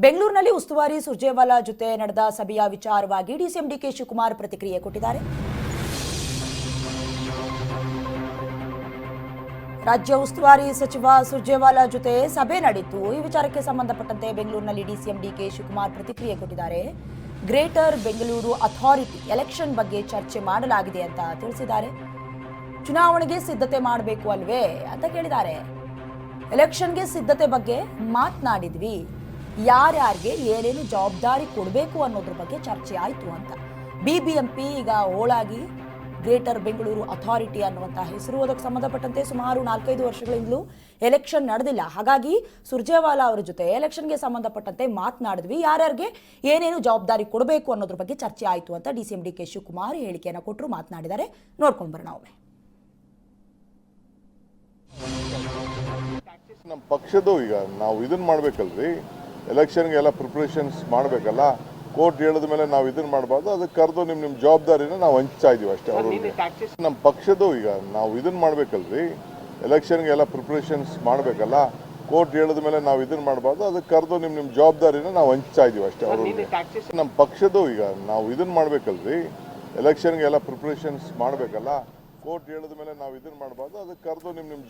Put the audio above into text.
ಬೆಂಗಳೂರಿನಲ್ಲಿ ಉಸ್ತುವಾರಿ ಸುರ್ಜೇವಾಲಾ ಜೊತೆ ನಡೆದ ಸಭೆಯ ವಿಚಾರವಾಗಿ ಡಿಸಿಎಂ ಡಿಕೆ ಶಿವಕುಮಾರ್ ಪ್ರತಿಕ್ರಿಯೆ ಕೊಟ್ಟಿದ್ದಾರೆ. ರಾಜ್ಯ ಉಸ್ತುವಾರಿ ಸಚಿವ ಸುರ್ಜೇವಾಲಾ ಜೊತೆ ಸಭೆ ನಡೆಯಿತು. ಈ ವಿಚಾರಕ್ಕೆ ಸಂಬಂಧಪಟ್ಟಂತೆ ಬೆಂಗಳೂರಿನಲ್ಲಿ ಡಿಸಿಎಂ ಡಿಕೆ ಶಿವಕುಮಾರ್ ಪ್ರತಿಕ್ರಿಯೆ ಕೊಟ್ಟಿದ್ದಾರೆ. ಗ್ರೇಟರ್ ಬೆಂಗಳೂರು ಅಥಾರಿಟಿ ಎಲೆಕ್ಷನ್ ಬಗ್ಗೆ ಚರ್ಚೆ ಮಾಡಲಾಗಿದೆ ಅಂತ ತಿಳಿಸಿದ್ದಾರೆ. ಚುನಾವಣೆಗೆ ಸಿದ್ಧತೆ ಮಾಡಬೇಕು ಅಲ್ವೇ ಅಂತ ಕೇಳಿದ್ದಾರೆ. ಎಲೆಕ್ಷನ್ಗೆ ಸಿದ್ಧತೆ ಬಗ್ಗೆ ಮಾತನಾಡಿದ್ವಿ, ಯಾರ್ಯಾರಿಗೆ ಏನೇನು ಜವಾಬ್ದಾರಿ ಕೊಡಬೇಕು ಅನ್ನೋದ್ರ ಬಗ್ಗೆ ಚರ್ಚೆ ಆಯಿತು ಅಂತ. ಬಿಬಿಎಂಪಿ ಈಗ ಹೋಳಾಗಿ ಗ್ರೇಟರ್ ಬೆಂಗಳೂರು ಅಥಾರಿಟಿ ಅನ್ನುವಂಥ ಹೆಸರು, ಅದಕ್ಕೆ ಸಂಬಂಧಪಟ್ಟಂತೆ ಸುಮಾರು 4-5 ವರ್ಷಗಳಿಂದಲೂ ಎಲೆಕ್ಷನ್ ನಡೆದಿಲ್ಲ. ಹಾಗಾಗಿ ಸುರ್ಜೇವಾಲಾ ಅವರ ಜೊತೆ ಎಲೆಕ್ಷನ್ಗೆ ಸಂಬಂಧಪಟ್ಟಂತೆ ಮಾತನಾಡಿದ್ವಿ, ಯಾರ್ಯಾರಿಗೆ ಏನೇನು ಜವಾಬ್ದಾರಿ ಕೊಡಬೇಕು ಅನ್ನೋದ್ರ ಬಗ್ಗೆ ಚರ್ಚೆ ಆಯಿತು ಅಂತ ಡಿಸಿಎಂ ಡಿಕೆ ಶಿವಕುಮಾರ್ ಹೇಳಿಕೆಯನ್ನು ಕೊಟ್ಟರು, ಮಾತನಾಡಿದ್ದಾರೆ. ನೋಡ್ಕೊಂಡು ಬರೋಣ ಒಮ್ಮೆ. ನಮ್ಮ ಪಕ್ಷದ್ದು ಈಗ ನಾವು ಇದನ್ನ ಮಾಡ್ಬೇಕಲ್ರಿ, ಎಲೆಕ್ಷನ್ಗೆಲ್ಲ ಪ್ರಿಪ್ರೇಷನ್ಸ್ ಮಾಡಬೇಕಲ್ಲ. ಕೋರ್ಟ್ ಹೇಳಿದ ಮೇಲೆ ನಾವು ಇದನ್ನ ಮಾಡಬಾರ್ದು, ಅದಕ್ಕೆ ಕರೆದು ನಿಮ್ಮ ಜವಾಬ್ದಾರಿನ ನಾವು ಹಂಚ್ತಾ ಇದೀವಿ ಅಷ್ಟೇ. ಅವ್ರಿಗೆ ನಮ್ಮ ಪಕ್ಷದ್ದು ಈಗ ನಾವು ಇದನ್ನ ಮಾಡ್ಬೇಕಲ್ರಿ, ಎಲೆಕ್ಷನ್ಗೆಲ್ಲ ಪ್ರಿಪ್ರೇಷನ್ಸ್ ಮಾಡಬೇಕಲ್ಲ. ಕೋರ್ಟ್ ಹೇಳಿದ ಮೇಲೆ ನಾವು ಇದನ್ನ ಮಾಡಬಾರ್ದು, ಅದಕ್ಕೆ ಕರೆದು ನಿಮ್ಮ ಜವಾಬ್ದಾರಿನ ನಾವು ಹಂಚ್ತಾ ಇದೀವಿ ಅಷ್ಟೇ. ಅವ್ರಿಗೆ ನಮ್ಮ ಪಕ್ಷದ್ದು ಈಗ ನಾವು ಇದನ್ನ ಮಾಡ್ಬೇಕಲ್ರಿ, ಎಲೆಕ್ಷನ್ಗೆಲ್ಲ ಪ್ರಿಪ್ರೇಷನ್ಸ್ ಮಾಡಬೇಕಲ್ಲ. ಕೋರ್ಟ್ ಹೇಳಿದ ಮೇಲೆ ನಾವು ಇದನ್ನ ಮಾಡಬಾರ್ದು, ಅದಕ್ಕೆ ಕರೆದು ನಿಮ್ಮ